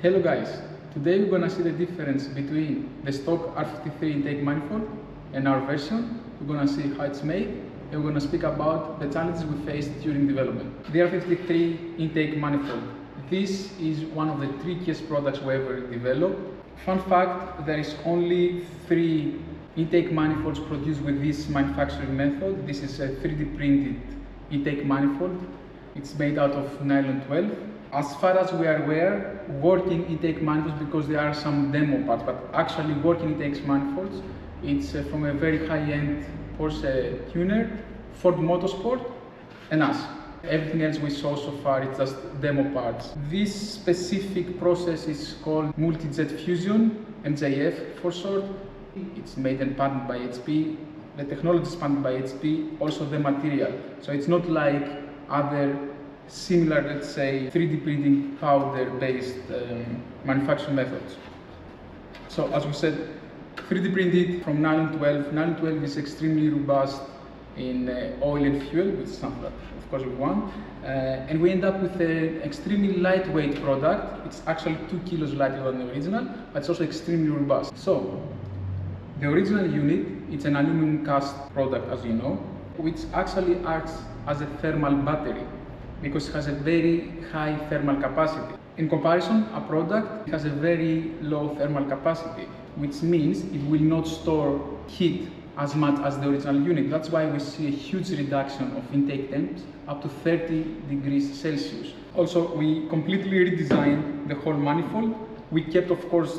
Hello guys, today we're gonna see the difference between the stock R53 intake manifold and our version. We're gonna see how it's made and we're gonna speak about the challenges we faced during development. The R53 intake manifold. This is one of the trickiest products we ever developed. Fun fact, there is only 3 intake manifolds produced with this manufacturing method. This is a 3D printed intake manifold. It's made out of nylon 12. As far as we are aware, working intake manifolds, because there are some demo parts, but actually working intake manifolds, it's from a very high-end Porsche tuner, Ford Motorsport, and us. Everything else we saw so far, it's just demo parts. This specific process is called multi-jet fusion, MJF for short. It's made and patented by HP. The technology is patented by HP, also the material. So it's not like other similar, let's say, 3D printing powder-based manufacturing methods. So as we said, 3D printed from nylon 12. Nylon 12 is extremely robust in oil and fuel, which is something that of course we want. And we end up with an extremely lightweight product. It's actually 2 kilos lighter than the original, but it's also extremely robust. So the original unit, it's an aluminum cast product, as you know, which actually acts as a thermal battery, because it has a very high thermal capacity. In comparison, a product has a very low thermal capacity, which means it will not store heat as much as the original unit. That's why we see a huge reduction of intake temps up to 30 degrees Celsius. Also, we completely redesigned the whole manifold. We kept, of course,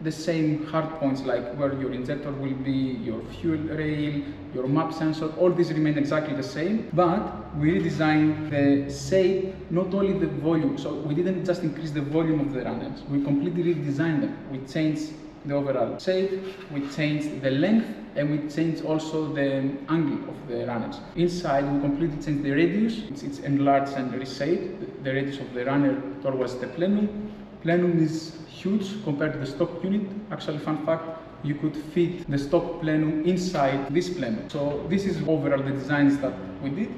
the same hard points, like where your injector will be, your fuel rail, your map sensor, all these remain exactly the same, but we redesigned the shape, not only the volume. So we didn't just increase the volume of the runners, we completely redesigned them. We changed the overall shape, we changed the length, and we changed also the angle of the runners. Inside, we completely changed the radius. It's enlarged and reshaped, the radius of the runner towards the plenum. Plenum is huge compared to the stock unit. Actually, fun fact, you could fit the stock plenum inside this plenum. So this is overall the designs that we did.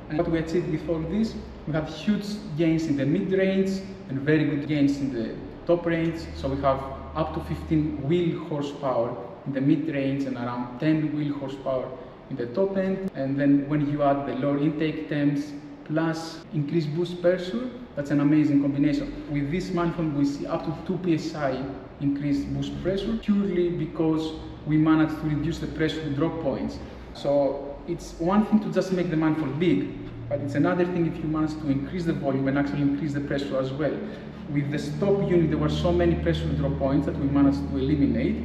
And what we achieved with all this, we have huge gains in the mid-range and very good gains in the top range. So we have up to 15 wheel horsepower in the mid-range and around 10 wheel horsepower in the top end. And then when you add the lower intake temps plus increased boost pressure, that's an amazing combination. With this manifold, we see up to 2 psi increased boost pressure, purely because we managed to reduce the pressure drop points. So it's one thing to just make the manifold big, but it's another thing if you manage to increase the volume and actually increase the pressure as well. With the stock unit, there were so many pressure drop points that we managed to eliminate,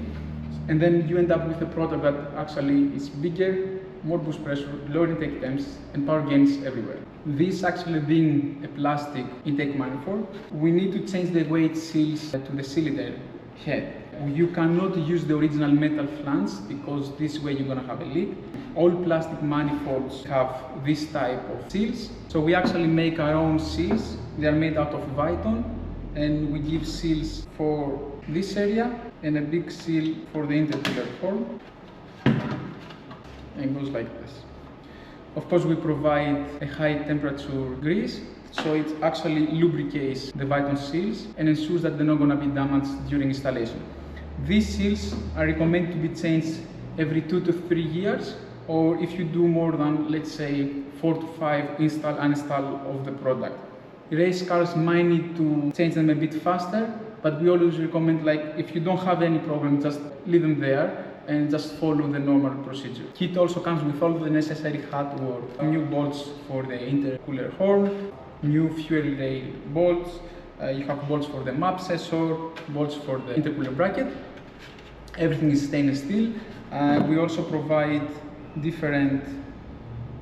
and then you end up with a product that actually is bigger, more boost pressure, lower intake temps, and power gains everywhere. This actually being a plastic intake manifold, we need to change the way it seals to the cylinder head. You cannot use the original metal flange, because this way you're going to have a leak. All plastic manifolds have this type of seals. So we actually make our own seals. They are made out of Viton, and we give seals for this area and a big seal for the intercooler horn. And it goes like this. Of course, we provide a high temperature grease, so it actually lubricates the Viton seals and ensures that they're not going to be damaged during installation. These seals are recommended to be changed every 2 to 3 years, or if you do more than, let's say, 4 to 5 install uninstall of the product. Race cars might need to change them a bit faster, but we always recommend, like, if you don't have any problem, just leave them there and just follow the normal procedure. Kit also comes with all the necessary hardware, new bolts for the intercooler horn, new fuel rail bolts, you have bolts for the map sensor, bolts for the intercooler bracket. Everything is stainless steel. We also provide different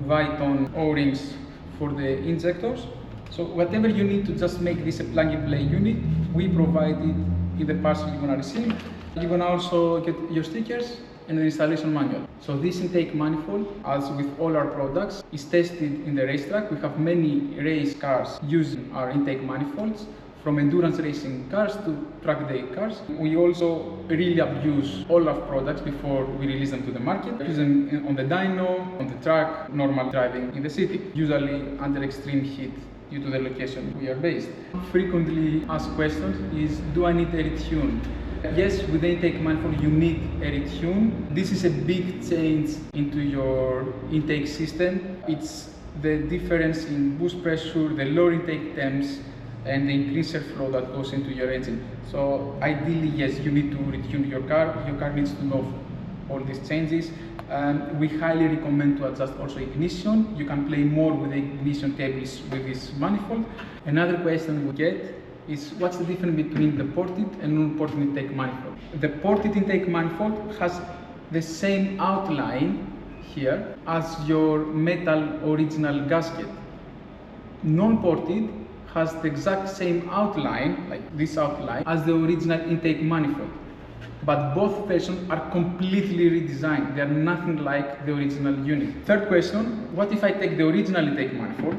Viton O-rings for the injectors. So whatever you need to just make this a plug-and-play unit, we provide it in the parcel you're going to receive. You're going to also get your stickers and the installation manual. So this intake manifold, as with all our products, is tested in the racetrack. We have many race cars using our intake manifolds, from endurance racing cars to track day cars. We also really abuse all our products before we release them to the market. We use them on the dyno, on the track, normal driving in the city, usually under extreme heat due to the location we are based. Frequently asked questions is, do I need a retune? Yes, with the intake manifold you need a retune. This is a big change into your intake system. It's the difference in boost pressure, the lower intake temps, and the increased flow that goes into your engine. So ideally, yes, you need to retune your car. Your car needs to know all these changes. And we highly recommend to adjust also ignition. You can play more with the ignition cables with this manifold. Another question we get is, what's the difference between the ported and non-ported intake manifold? The ported intake manifold has the same outline here as your metal original gasket. Non-ported has the exact same outline, like this outline, as the original intake manifold. But both versions are completely redesigned. They are nothing like the original unit. Third question, what if I take the original intake manifold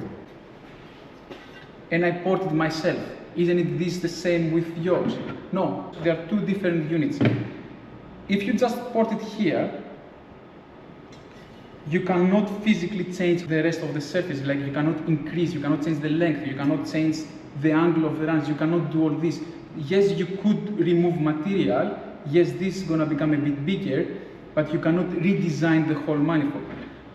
and I port it myself? Isn't this the same with yours? No, they are two different units. If you just port it here, you cannot physically change the rest of the surface. Like, you cannot increase, you cannot change the length, you cannot change the angle of the runs, you cannot do all this. Yes, you could remove material. Yes, this is gonna become a bit bigger, but you cannot redesign the whole manifold.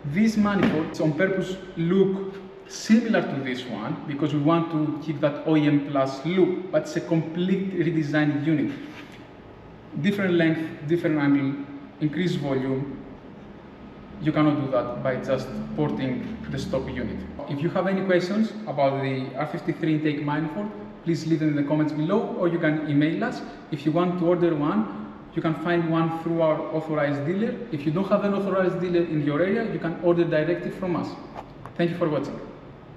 This manifold on purpose look similar to this one because we want to keep that OEM Plus look, but it's a complete redesigned unit. Different length, different angle, increased volume. You cannot do that by just porting the stock unit. If you have any questions about the R53 intake manifold, please leave them in the comments below, or you can email us. If you want to order one, you can find one through our authorized dealer. If you don't have an authorized dealer in your area, you can order directly from us. Thank you for watching.